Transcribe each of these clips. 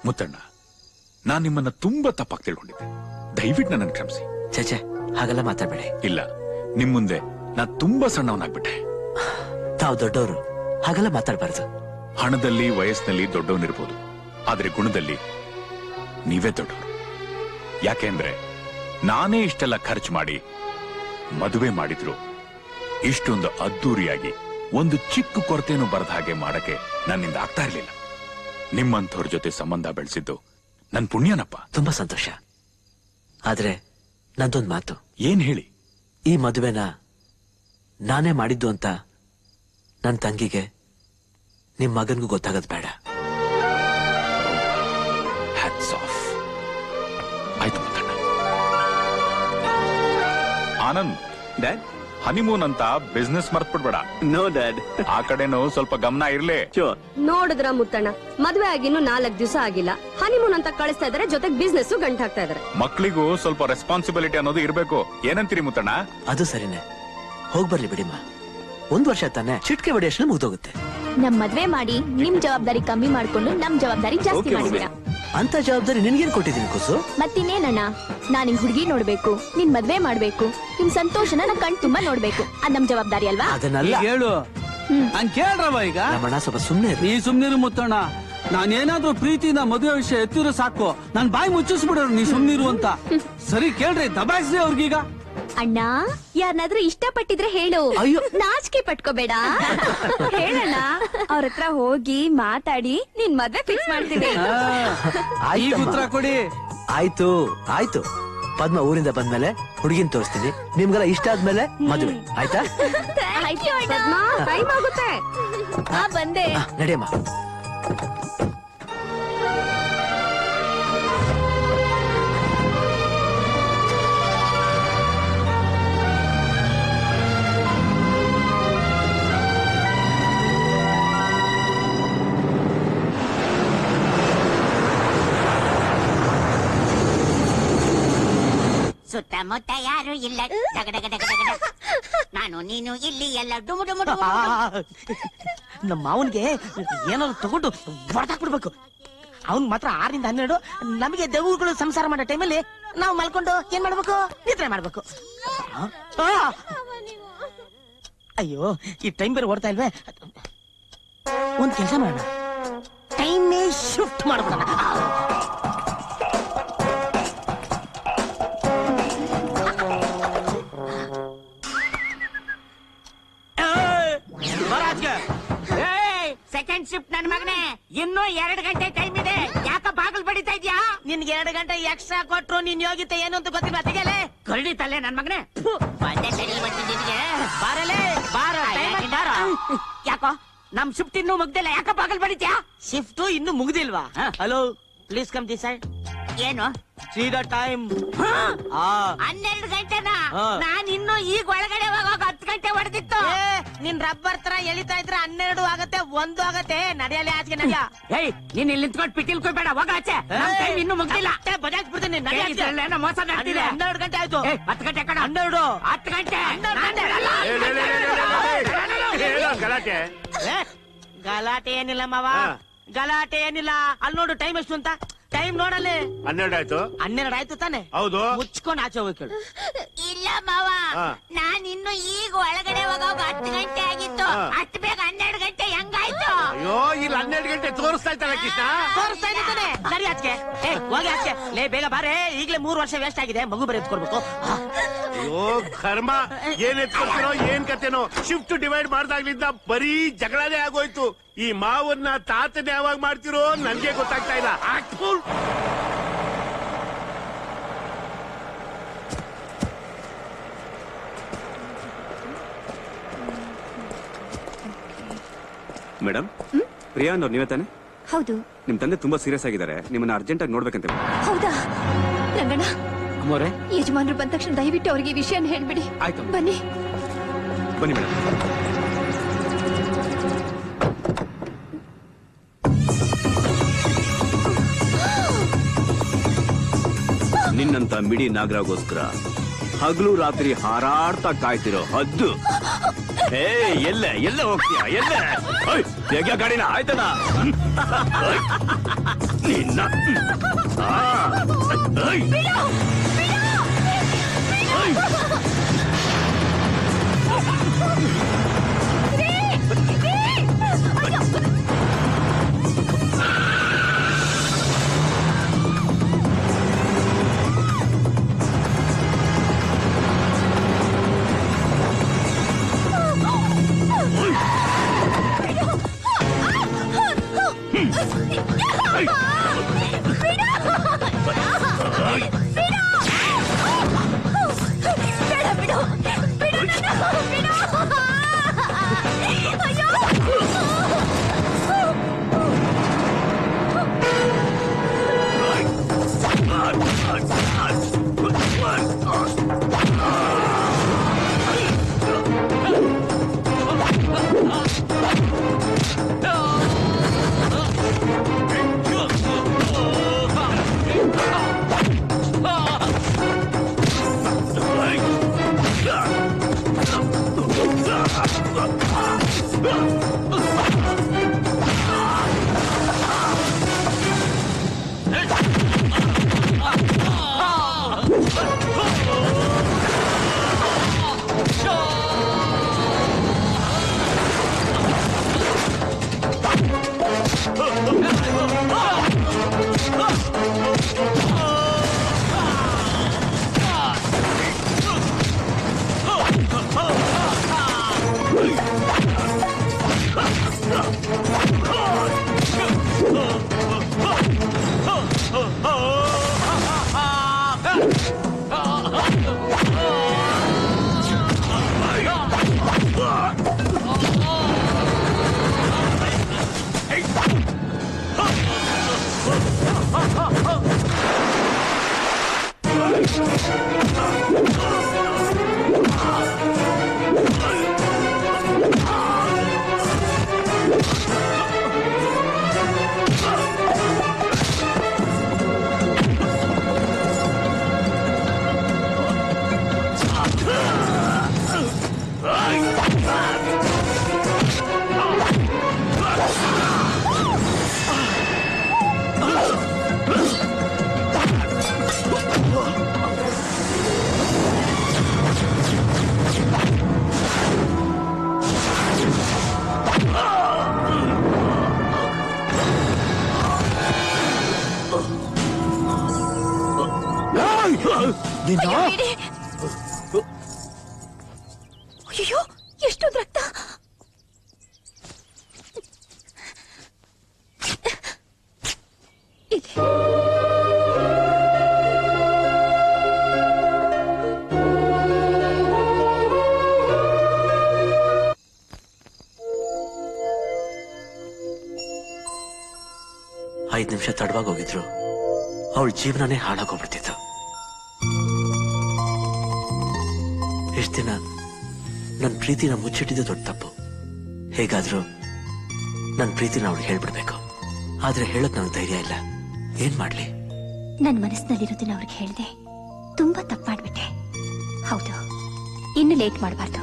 ಮುತ್ತಣ್ಣ, ನಾನ್ ನಿಮ್ಮನ್ನ ತುಂಬಾ ತಪ್ಪಾಗಿ ತಿಳ್ಕೊಂಡಿದ್ದೆ. ದಯವಿಟ್ಟು ನನ್ನ ಕ್ಷಮಿಸಿ. ಚೇಚೆ, ಹಾಗೆಲ್ಲ ಮಾತಾಡ್ಬೇಡಿ. ಇಲ್ಲ, ನಿಮ್ ಮುಂದೆ ನಾ ತುಂಬಾ ಸಣ್ಣವನಾಗ್ಬಿಟ್ಟೆ. ತಾವು ದೊಡ್ಡವರು, ಹಾಗೆಲ್ಲ ಮಾತಾಡ್ಬಾರ್ದು. ಹಣದಲ್ಲಿ ವಯಸ್ಸಿನಲ್ಲಿ ದೊಡ್ಡವನಿರ್ಬೋದು, ಆದ್ರೆ ಗುಣದಲ್ಲಿ ನೀವೇ ದೊಡ್ಡವರು. ಯಾಕೆಂದ್ರೆ ನಾನೇ ಇಷ್ಟೆಲ್ಲ ಖರ್ಚು ಮಾಡಿ ಮದುವೆ ಮಾಡಿದ್ರು ಇಷ್ಟೊಂದು ಅದ್ದೂರಿಯಾಗಿ ಒಂದು ಚಿಕ್ಕ ಕೊರತೆನೂ ಬರದ ಹಾಗೆ ಮಾಡಕ್ಕೆ ನನ್ನಿಂದ ಆಗ್ತಾ ಇರ್ಲಿಲ್ಲ. ನಿಮ್ಮಂಥವ್ರ ಜೊತೆ ಸಂಬಂಧ ಬೆಳೆಸಿದ್ದು ನನ್ ಪುಣ್ಯನಪ್ಪ. ತುಂಬಾ ಸಂತೋಷ. ಆದ್ರೆ ನಂದೊಂದು ಮಾತು. ಏನ್ ಹೇಳಿ? ಈ ಮದುವೆನ ನಾನೇ ಮಾಡಿದ್ದು ಅಂತ ನನ್ ತಂಗಿಗೆ, ನಿಮ್ ಮಗನ್ಗೂ ಗೊತ್ತಾಗದ್ ಬೇಡ. Hats off. ಆಯ್ತು ಮುತ್ತಣ್ಣ. ಆನಂದ್, ಡ್ಯಾಡ್, ಹನಿಮೂನ್ ಅಂತ ಬಿಸ್ನೆಸ್ ಮರ್ತ್ಬಿಡ್ಬೇಡ. No dad. ಆ ಕಡೆನೂ ಸ್ವಲ್ಪ ಗಮನ ಇರ್ಲಿ. ನೋಡಿದ್ರ ಮುತ್ತಣ್ಣ, ಮದ್ವೆ ಆಗಿನ್ನು 4 ದಿವಸ ಆಗಿಲ್ಲ, ಹನಿಮೂನ್ ಅಂತ ಕಳಿಸ್ತಾ ಇದಾರೆ, ಜೊತೆಗೆ ಬಿಸ್ನೆಸ್ ಗಂಟು ಹಾಕ್ತಾ ಇದಾರೆ. ಮಕ್ಳಿಗೂ ಸ್ವಲ್ಪ ರೆಸ್ಪಾನ್ಸಿಬಿಲಿಟಿ ಅನ್ನೋದು ಇರ್ಬೇಕು. ಏನಂತೀರಿ ಮುತ್ತಣ್ಣ? ಅದು ಸರಿನೇ. ಹೋಗ್ಬರ್ಲಿ ಬಿಡಿಮ್ಮ. 1 ವರ್ಷ ತಾನೆ, ಚಿಟ್ಕೆ ಹೊಡೆಯಷ್ಟು ಮುಗ್ದೋಗುತ್ತೆ. ನಮ್ ಮದ್ವೆ ಮಾಡಿ ನಿಮ್ ಜವಾಬ್ದಾರಿ ಕಮ್ಮಿ ಮಾಡ್ಕೊಂಡು ನಮ್ ಜವಾಬ್ದಾರಿ ಜಾಸ್ತಿ ಮಾಡಿದೀರಾ. ಅಂತ ಜವಾಬ್ದಾರಿ ನಿನ್ಗೇನ್ ಕೊಟ್ಟಿದ್ದೀನಿ ಕುಸು? ಮತ್ತಿನ್ನೇನಣ್ಣ, ನಾನ್ ನಿನ್ ಹುಡುಗಿ ನೋಡ್ಬೇಕು, ನಿನ್ ಮದ್ವೆ ಮಾಡ್ಬೇಕು, ನಿಮ್ ಸಂತೋಷನ ನಾ ಕಣ್ ತುಂಬಾ ನೋಡ್ಬೇಕು. ಅದ್ ನಮ್ ಜವಾಬ್ದಾರಿ ಅಲ್ವಾ? ಅದನ್ನೆಲ್ಲ ಹೇಳು. ನಾನ್ ಕೇಳ್ರವ ಈಗ. ನಮ್ಮಣ್ಣ ಸ್ವಲ್ಪ ಸುಮ್ನೆ ನೀ ಸುಮ್ನಿರು ಮುತ್ತಣ್ಣ. ನಾನೇನಾದ್ರೂ ಪ್ರೀತಿನ ಮದುವೆ ವಿಷಯ ಎತ್ತಿರೋ ಸಾಕು, ನಾನ್ ಬಾಯಿ ಮುಚ್ಚಿಸ್ಬಿಡೋರು ನೀ ಸುಮ್ನಿರು ಅಂತ. ಸರಿ ಕೇಳ್ರಿ, ದಬಾಯಿಸ್ರಿ ಅವ್ರಿಗೀಗ. ಅಣ್ಣ, ಯಾರನ್ನಾದ್ರೂ ಇಷ್ಟಪಟ್ಟಿದ್ರೆ ಹೇಳು. ಅಯ್ಯೋ, ನಾಚಿಕೆ ಪಟ್ಕೋಬೇಡ. ಹೇಳಣ್ಣ, ಅವ್ರ ಹತ್ರ ಹೋಗಿ ಮಾತಾಡಿ ನಿನ್ ಮದ್ವೆ ಫಿಕ್ಸ್ ಮಾಡ್ತೀನಿ. ಈಗ ಉತ್ತರ ಕೊಡಿ. ಆಯ್ತು ಆಯ್ತು. ಪದ್ಮ ಊರಿಂದ ಬಂದ್ಮೇಲೆ ಹುಡುಗಿನ ತೋರಿಸ್ತೀನಿ, ನಿಮ್ಗೆಲ್ಲ ಇಷ್ಟ ಆದ್ಮೇಲೆ ಮದುವೆ. ಆಯ್ತಾ? ಟೈಮ್ ಆಗುತ್ತೆ. ಬಂದೆ. ನಡಿಯಮ್ಮ. ಸುತ್ತಮುತ್ತ ಯಾರು ಇಲ್ಲ, ನಾನು ನೀನು ಇಲ್ಲಿ ಎಲ್ಲ ಡುಮು ಡುಮು. ನಮ್ಮ ಮಾವನ್ಗೆ ಏನಾದ್ರು ತಗೊಂಡು ಹೊಡೆದಾಕ್ಬಿಡ್ಬೇಕು. ಅವ್ನ್ ಮಾತ್ರ 6 ರಿಂದ 12, ನಮಗೆ ದೇವ್ರುಗಳು ಸಂಸಾರ ಮಾಡೋ ಟೈಮಲ್ಲಿ ನಾವು ಮಲ್ಕೊಂಡು ಏನ್ ಮಾಡ್ಬೇಕು? ನಿದ್ರೆ ಮಾಡ್ಬೇಕು. ಅಯ್ಯೋ, ಈ ಟೈಮ್ ಬೇರೆ ಓಡ್ತಾ ಇಲ್ವೇ? ಒಂದ್ ಕೆಲಸ ಮಾಡೋಣ, ಟೈಮೇ ಶಿಫ್ಟ್ ಮಾಡ್ಬಿಡೋಣ. ಸೆಕೆಂಡ್ ಶಿಫ್ಟ್ ನನ್ ಮಗನೇ, ಇನ್ನೂ 2 ಗಂಟೆ ಟೈಮ್ ಇದೆ. ಯಾಕ ಬಾಗಿಲು ಬಡಿತಾ ಇದ್ಯಾ? ನಿನ್ಗೆ 2 ಗಂಟೆ ಎಕ್ಸ್ಟ್ರಾ ಕೊಟ್ರು ನಿನ್ ಯೋಗ್ಯತೆ ಏನು ಅಂತ ಗೊತ್ತಿಲ್ಲ. ತೆಗೆಲೆ ಕರಡಿ ತಲೆ ನನ್ ಮಗನೇ. ಬಾರಲೇ ಬಾರ. ಯಾಕೋ ನಮ್ ಶಿಫ್ಟ್ ಇನ್ನೂ ಮುಗ್ದಿಲ್ಲ, ಯಾಕ ಬಾಗಿಲು ಬಡಿದ್ಯಾ? ಶಿಫ್ಟ್ ಇನ್ನು ಮುಗ್ದಿಲ್ವಾ? Hello, please come this side. ಏನು? See the time. 12 ಗಂಟೆನಾ? ನಾನ್ ಇನ್ನು ಈಗ ಒಳಗಡೆ ಹೋಗೋಗ 10 ಗಂಟೆ ಹೊಡೆದಿತ್ತು. ನಿನ್ ರಬ್ಬರ್ ತರ ಎಳಿತಾ ಇದ್ರೆ 12 ಆಗತ್ತೆ, 1 ಆಗತ್ತೆ. ನಡೆಯಲಿ ಆಚೆಗೆ ನಡೆಯ. ಏಯ್, ನೀನ್ ಇಲ್ಲಿ ನಿಂತ್ಕೊಂಡು ಪಿಟಿಲ್ ಕೊಯ್ಬೇಡ, ಹೋಗ ಆಚೆ. ನಮ್ ಟೈಮ್ ಇನ್ನು ಮುಗ್ದಿಲ್ಲ. ಬಜಾಜ್ ಬಿಡ್ತೀನಿ. ಮೋಸ ಮಾಡ್ತಿದೆ. 12 ಗಂಟೆ ಆಯ್ತು. 10 ಗಂಟೆ ಕಣ. 12 10 ಗಂಟೆ. ಗಲಾಟೆ ಗಲಾಟೆ ಏನಿಲ್ಲ ಮಾವ, ಗಲಾಟೆ ಏನಿಲ್ಲ. ಅಲ್ಲಿ ನೋಡು ಟೈಮ್ ಎಷ್ಟು ಅಂತ. ಟೈಮ್ ನೋಡಲ್ಲಿ 12 ಆಯ್ತು. 12 ಆಯ್ತು ತಾನೆ? ಹೌದು. ಮುಚ್ಕೊಂಡು ಆಚೆ ಹೋಗ್ಬೇಕೇಳು. ಇಲ್ಲ ಮಾವ, ನಾನ್ ಇನ್ನು ಈಗ ಒಳಗಡೆ ಹೋಗೋಗ 10 ಗಂಟೆ ಆಗಿತ್ತು. ಅಷ್ಟು ಬೇಗ 12 ಗಂಟೆ ಹೆಂಗಾಯ್ತು? ಅಯ್ಯೋ, ಇಲ್ಲಿ 12 ಗಂಟೆ ತೋರಿಸ್ತಾ ಇತ್ತಲ್ಲ ಕೃಷ್ಣ. ತೋರಿಸ್ತಾ ಇದ್ದಾನೆ. ಸರಿ ಆಚೆ. ಹೋಗಿ ಆಚೆ. ಲೇ ಬೇಗ ಬಾರೆ, ಈಗಲೇ 3 ವರ್ಷ ವೇಸ್ಟ್ ಆಗಿದೆ. ಮಗು ಬರೀ ಎತ್ಕೊಡ್ಬೇಕು. ಅಯ್ಯೋ ಕರ್ಮ, ಏನ್ ಎತ್ಕೊಡ್ತೀನೋ ಏನ್ ಕತೆನೋ. ಶಿಫ್ಟ್ ಡಿವೈಡ್ ಮಾಡ್ದಾಗ್ಲಿಂದ ಬರೀ ಜಗಳನೇ ಆಗೋಯ್ತು. ಈ ಮಾವನ್ನ ತಾತನೇ ಯಾವಾಗ ಮಾಡ್ತಿರೋ ನನ್ಗೆ ಗೊತ್ತಾಗ್ತಾ ಇಲ್ಲ. ಮೇಡಮ್, ಪ್ರಿಯಾ ಅನ್ನೋರು ನೀವೇ ತಾನೆ? ಹೌದು. ನಿಮ್ ತಂದೆ ತುಂಬಾ ಸೀರಿಯಸ್ ಆಗಿದ್ದಾರೆ, ನಿಮ್ಮನ್ನ ಅರ್ಜೆಂಟ್ ಆಗಿ ನೋಡ್ಬೇಕಂತ. ಹೌದಾ? ರಂಗಣ್ಣ, ಅಮ್ಮೋರೆ, ಯಜಮಾನ್ರು ಬಂದ ತಕ್ಷಣ ದಯವಿಟ್ಟು ಅವ್ರಿಗೆ ಈ ವಿಷಯನ ಹೇಳ್ಬಿಡಿ. ಆಯ್ತು, ಬನ್ನಿ ಬನ್ನಿ ಮೇಡಮ್. ನಿನ್ನಂತ ಮಿಡಿ ನಾಗರಾಗೋಸ್ಕರ ಹಗಲು ರಾತ್ರಿ ಹಾರಾಡ್ತಾ ಕಾಯ್ತಿರೋ ಹದ್ದು. ಎಲ್ಲ ಹೋಗ್ತೀಯ? ಎಲ್ಲ ಹೇಗೆ ಗಾಡಿನ ಆಯ್ತದ ನಿನ್ನ ಅಯ್ಯೋ ಎಷ್ಟೊಂದು ರಕ್ತ. ಇದೆ ಐದು ನಿಮಿಷ ತಡವಾಗಿ ಹೋಗಿದ್ರು ಅವಳ ಜೀವನನೇ ಹಾಳಾಗೋಗ್ಬಿಡ್ತಿತ್ತು. ಇಷ್ಟ ದಿನ ನನ್ನ ಪ್ರೀತಿನ ಮುಚ್ಚಿಟ್ಟಿದ್ದು ದೊಡ್ಡ ತಪ್ಪು. ಹೇಗಾದ್ರೂ ನನ್ನ ಪ್ರೀತಿನ ಅವಳಿಗೆ ಹೇಳ್ಬಿಡ್ಬೇಕು. ಆದ್ರೆ ಹೇಳಕ್ ನನಗೆ ಧೈರ್ಯ ಇಲ್ಲ. ಏನ್ ಮಾಡ್ಲಿ? ನನ್ನ ಮನಸ್ಸಿನಲ್ಲಿರೋದನ್ನ ಅವ್ರಿಗೆ ಹೇಳ್ದೆ ತುಂಬಾ ತಪ್ಪು ಮಾಡ್ಬಿಟ್ಟೆ. ಹೌದು, ಇನ್ನು ಲೇಟ್ ಮಾಡಬಾರ್ದು.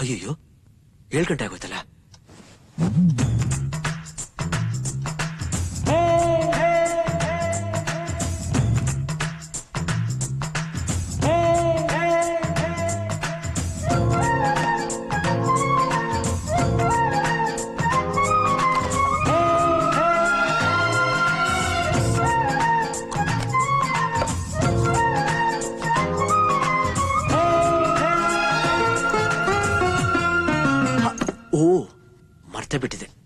ಅಯ್ಯೋ 7 ಗಂಟೆ ಆಗೋಯ್ತಲ್ಲ. ಮರ್ತೇ ಬಿಟ್ಟಿದೆ.